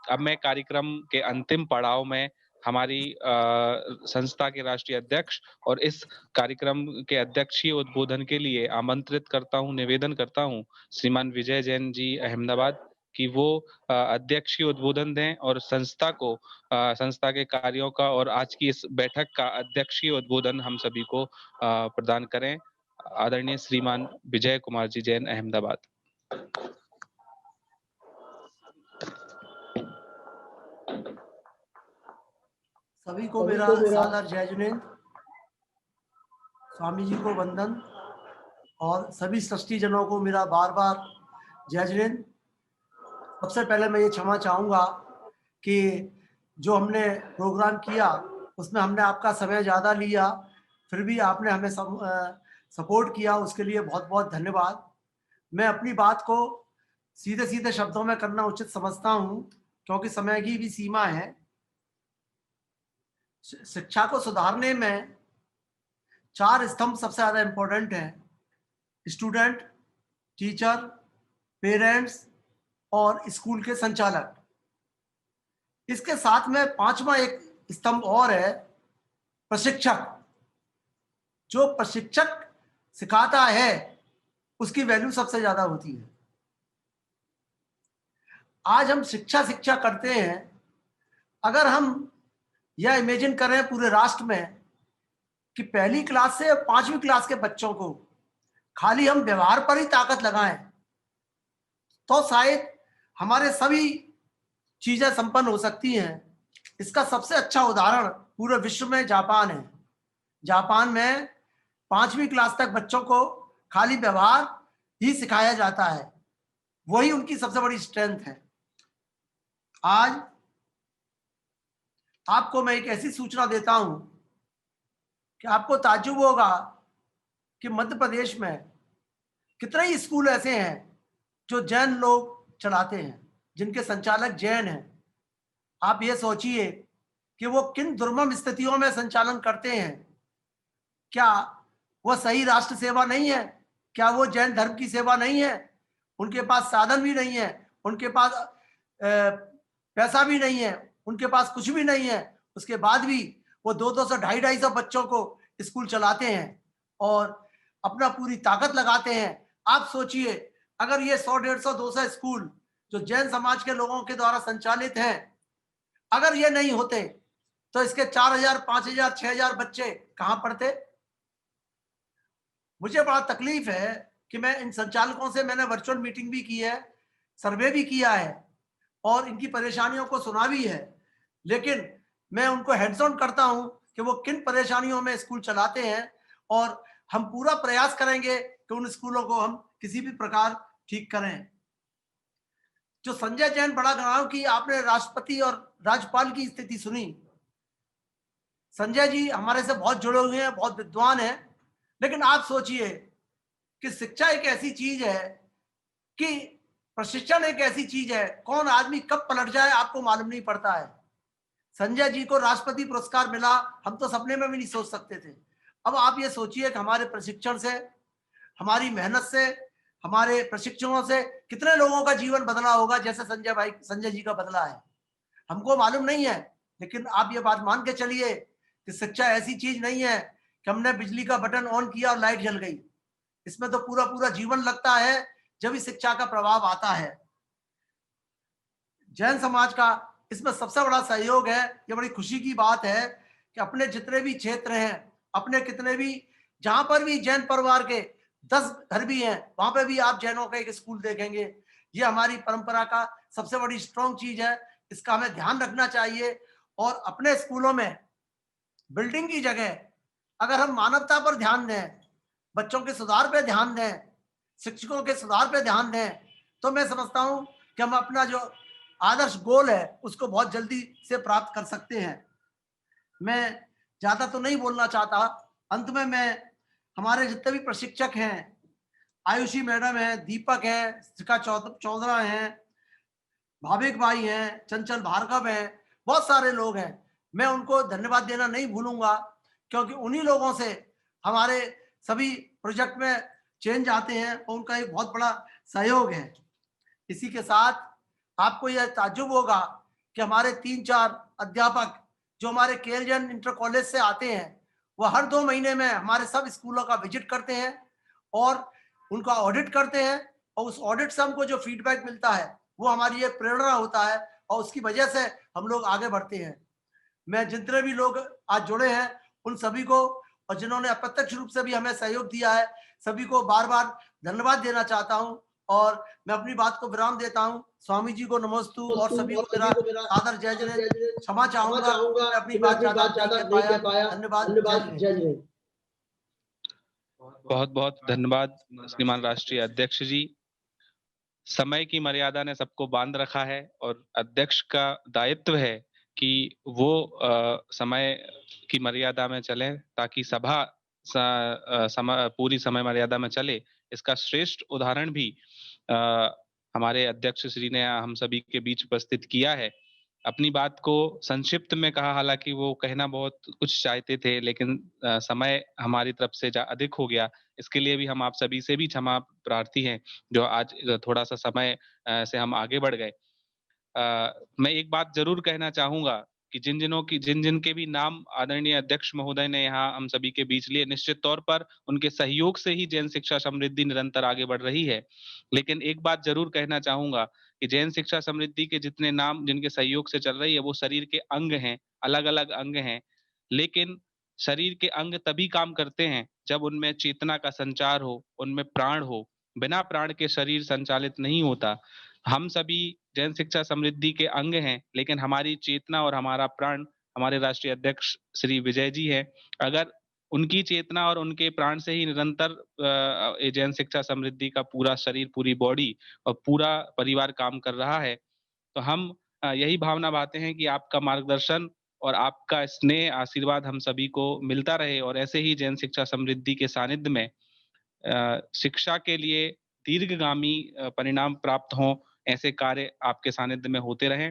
अब मैं कार्यक्रम के अंतिम पड़ाव में हमारी संस्था के राष्ट्रीय अध्यक्ष और इस कार्यक्रम के अध्यक्षीय उद्बोधन के लिए आमंत्रित करता हूँ, निवेदन करता हूँ श्रीमान विजय जैन जी अहमदाबाद कि वो अध्यक्षीय उद्बोधन दें और संस्था के कार्यों का और आज की इस बैठक का अध्यक्षीय उद्बोधन हम सभी को प्रदान करें। आदरणीय श्रीमान विजय कुमार जी जैन अहमदाबाद। सभी को मेरा सादर जय जिनेंद्र, स्वामी जी को वंदन और सभी सृष्टिजनों को मेरा बार बार जय जिनेंद्र। सबसे पहले मैं ये क्षमा चाहूँगा कि जो हमने प्रोग्राम किया उसमें हमने आपका समय ज़्यादा लिया, फिर भी आपने हमें सपोर्ट किया, उसके लिए बहुत बहुत धन्यवाद। मैं अपनी बात को सीधे सीधे शब्दों में करना उचित समझता हूँ क्योंकि समय की भी सीमा है। शिक्षा को सुधारने में 4 स्तंभ सबसे ज़्यादा इम्पोर्टेंट हैं: स्टूडेंट, टीचर, पेरेंट्स और स्कूल के संचालक। इसके साथ में 5वां एक स्तंभ और है, प्रशिक्षक। जो प्रशिक्षक सिखाता है उसकी वैल्यू सबसे ज़्यादा होती है। आज हम शिक्षा करते हैं। अगर हम यह इमेजिन करें पूरे राष्ट्र में कि पहली क्लास से 5वीं क्लास के बच्चों को खाली हम व्यवहार पर ही ताकत लगाएं तो शायद हमारे सभी चीजें संपन्न हो सकती हैं। इसका सबसे अच्छा उदाहरण पूरे विश्व में जापान है। जापान में 5वीं क्लास तक बच्चों को खाली व्यवहार ही सिखाया जाता है, वही उनकी सबसे बड़ी स्ट्रेंथ है। आज आपको मैं एक ऐसी सूचना देता हूं कि आपको ताज्जुब होगा कि मध्य प्रदेश में कितने ही स्कूल ऐसे हैं जो जैन लोग चलाते हैं, जिनके संचालक जैन हैं। आप ये सोचिए कि वो किन दुर्गम स्थितियों में संचालन करते हैं। क्या वह सही राष्ट्र सेवा नहीं है? क्या वो जैन धर्म की सेवा नहीं है? उनके पास साधन भी नहीं है, उनके पास पैसा भी नहीं है, उनके पास कुछ भी नहीं है, उसके बाद भी वो 200 250 बच्चों को स्कूल चलाते हैं और अपना पूरी ताकत लगाते हैं। आप सोचिए, अगर ये 100 150 200 स्कूल जो जैन समाज के लोगों के द्वारा संचालित हैं, अगर ये नहीं होते तो इसके 4000 5000 6000 बच्चे कहां पढ़ते? मुझे बड़ा तकलीफ है कि मैं इन संचालकों से मैंने वर्चुअल मीटिंग भी की है, सर्वे भी किया है और इनकी परेशानियों को सुना भी है, लेकिन मैं उनको हैंड्स ऑन करता हूं कि वो किन परेशानियों में स्कूल चलाते हैं और हम पूरा प्रयास करेंगे कि उन स्कूलों को हम किसी भी प्रकार ठीक करें। जो संजय जैन बड़ा गांव की आपने राष्ट्रपति और राज्यपाल की स्थिति सुनी। संजय जी हमारे से बहुत जुड़े हुए हैं, बहुत विद्वान हैं, लेकिन आप सोचिए कि शिक्षा एक ऐसी चीज है कि प्रशिक्षण एक ऐसी चीज है, कौन आदमी कब पलट जाए आपको मालूम नहीं पड़ता है। संजय जी को राष्ट्रपति पुरस्कार मिला, हम तो सपने में भी नहीं सोच सकते थे। अब आप ये सोचिए कि हमारे प्रशिक्षण से, हमारी मेहनत से, हमारे प्रशिक्षणों से कितने लोगों का जीवन बदला होगा, जैसे संजय जी का बदला है। हमको मालूम नहीं है, लेकिन आप ये बात मान के चलिए कि शिक्षा ऐसी चीज नहीं है कि हमने बिजली का बटन ऑन किया और लाइट जल गई। इसमें तो पूरा पूरा जीवन लगता है, जब भी शिक्षा का प्रभाव आता है। जैन समाज का इसमें सबसे बड़ा सहयोग है। ये बड़ी खुशी की बात है कि अपने जितने भी क्षेत्र हैं, अपने कितने भी, जहां पर भी जैन परिवार के 10 घर भी हैं, वहां पे भी आप जैनों का एक स्कूल देखेंगे। ये हमारी परंपरा का सबसे बड़ी स्ट्रॉन्ग चीज है, इसका हमें ध्यान रखना चाहिए। और अपने स्कूलों में बिल्डिंग की जगह अगर हम मानवता पर ध्यान दें, बच्चों के सुधार पे ध्यान दें, शिक्षकों के सुधार पे ध्यान दें, तो मैं समझता हूं कि हम अपना जो आदर्श गोल है उसको बहुत जल्दी से प्राप्त कर सकते हैं। मैं ज्यादा तो नहीं बोलना चाहता। अंत में मैं हमारे जितने भी प्रशिक्षक हैं, आयुषी मैडम है, दीपक है, शिखा चौधरा हैं, भाविक भाई हैं, चंचल भार्गव हैं, बहुत सारे लोग हैं। मैं उनको धन्यवाद देना नहीं भूलूंगा क्योंकि उन्हीं लोगों से हमारे सभी प्रोजेक्ट में चेंज आते हैं और उनका एक बहुत बड़ा सहयोग है। इसी के साथ आपको यह ताज्जुब होगा कि हमारे 3-4 अध्यापक जो हमारे केएलजन इंटर कॉलेज से आते हैं, वो हर 2 महीने में हमारे सब स्कूलों का विजिट करते हैं और उनका ऑडिट करते हैं, और उस ऑडिट से हमको जो फीडबैक मिलता है, वो हमारी एक प्रेरणा होता है और उसकी वजह से हम लोग आगे बढ़ते हैं। मैं जितने भी लोग आज जुड़े हैं, उन सभी को और जिन्होंने अप्रत्यक्ष रूप से भी हमें सहयोग दिया है, सभी को बार-बार धन्यवाद देना चाहता हूँ और मैं अपनी बात को विराम देता हूँ। स्वामी जी को नमोस्तु और सभी को मेरा सादर जय जिनेंद्र। क्षमा क्षमा चाहूँगा चाहूँगा मैं अपनी कि मैं बात अपनी ज़्यादा बात नहीं ज़्यादा कह नहीं पाया। कह पाया। धन्यवाद, जय धन्यवाद, जय जिनेंद्र। जिनेंद्र। बहुत-बहुत धन्यवाद श्रीमान राष्ट्रीय अध्यक्ष जी। समय की मर्यादा ने सबको बांध रखा है और अध्यक्ष का दायित्व है कि वो समय की मर्यादा में चलें ताकि सभा पूरी समय मर्यादा में चले। इसका श्रेष्ठ उदाहरण भी अ, हमारे अध्यक्ष श्री ने हम सभी के बीच उपस्थित किया है। अपनी बात को संक्षिप्त में कहा, हालाँकि वो कहना बहुत कुछ चाहते थे, लेकिन समय हमारी तरफ से अधिक हो गया। इसके लिए भी हम आप सभी से भी क्षमा प्रार्थी हैं, जो आज थोड़ा-सा समय से हम आगे बढ़ गए। मैं एक बात ज़रूर कहना चाहूँगा कि जिन-जिन के भी नाम आदरणीय अध्यक्ष महोदय ने यहाँ हम सभी के बीच लिए, निश्चित तौर पर उनके सहयोग से ही जैन शिक्षा समृद्धि निरंतर आगे बढ़ रही है। लेकिन एक बात ज़रूर कहना चाहूँगा कि जैन शिक्षा समृद्धि के जितने नाम जिनके सहयोग से चल रही है, वो शरीर के अंग हैं, अलग-अलग अंग हैं। लेकिन शरीर के अंग तभी काम करते हैं, जब उनमें चेतना का संचार हो, उनमें प्राण हो। बिना प्राण के शरीर संचालित नहीं होता। हम सभी जैन शिक्षा समृद्धि के अंग हैं, लेकिन हमारी चेतना और हमारा प्राण हमारे राष्ट्रीय अध्यक्ष श्री विजय जी हैं। अगर उनकी चेतना और उनके प्राण से ही निरंतर ये जैन शिक्षा समृद्धि का पूरा शरीर, पूरी बॉडी और पूरा परिवार काम कर रहा है, तो हम यही भावना बाते हैं कि आपका मार्गदर्शन और आपका स्नेह, आशीर्वाद हम सभी को मिलता रहे और ऐसे ही जैन शिक्षा समृद्धि के सानिध्य में शिक्षा के लिए दीर्घगामी परिणाम प्राप्त हों, ऐसे कार्य आपके सानिध्य में होते रहें।